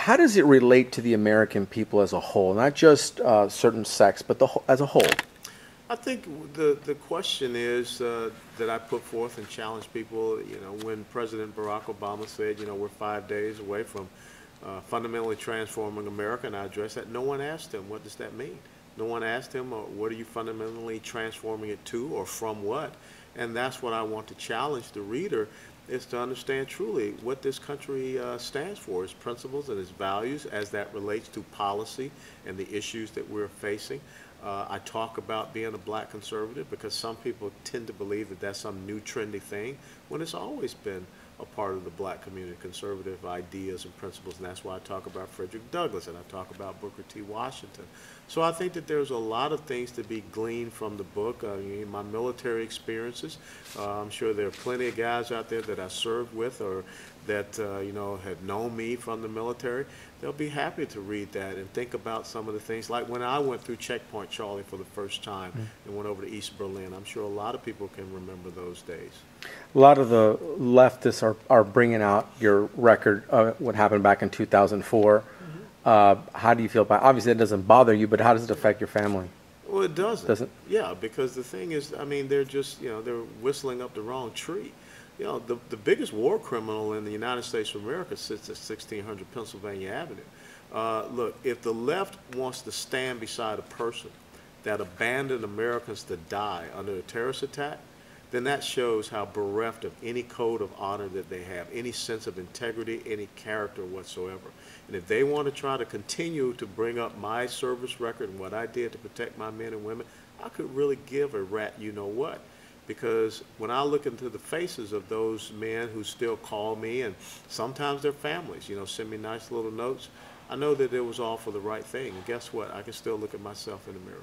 how does it relate to the American people as a whole, not just certain sects, but as a whole? I think the question is that I put forth and challenge people. You know, when President Barack Obama said, you know, we're 5 days away from fundamentally transforming America, and I addressed that. No one asked him, what does that mean? No one asked him, what are you fundamentally transforming it to, or from what? And that's what I want to challenge the reader, is to understand truly what this country stands for, its principles and its values as that relates to policy and the issues that we're facing. I talk about being a black conservative because some people tend to believe that that's some new trendy thing when it's always been a part of the black community, conservative ideas and principles, and that's why I talk about Frederick Douglass and I talk about Booker T. Washington. So I think that there's a lot of things to be gleaned from the book. My military experiences, I'm sure there are plenty of guys out there that I served with or that you know, have known me from the military. They'll be happy to read that and think about some of the things, like when I went through Checkpoint Charlie for the first time and went over to East Berlin. I'm sure a lot of people can remember those days. A lot of the leftists are bringing out your record, what happened back in 2004. How do you feel about, obviously it doesn't bother you, but how does it affect your family? Well, it doesn't. Doesn't? Yeah, because the thing is, I mean, they're just, you know, they're whistling up the wrong tree. You know, the biggest war criminal in the United States of America sits at 1600 Pennsylvania Avenue. Look, if the left wants to stand beside a person that abandoned Americans to die under a terrorist attack, then that shows how bereft of any code of honor that they have, any sense of integrity, any character whatsoever. And if they want to try to continue to bring up my service record and what I did to protect my men and women, I could really give a rat you know what. Because when I look into the faces of those men who still call me, and sometimes their families, you know, send me nice little notes, I know that it was all for the right thing. And guess what? I can still look at myself in the mirror.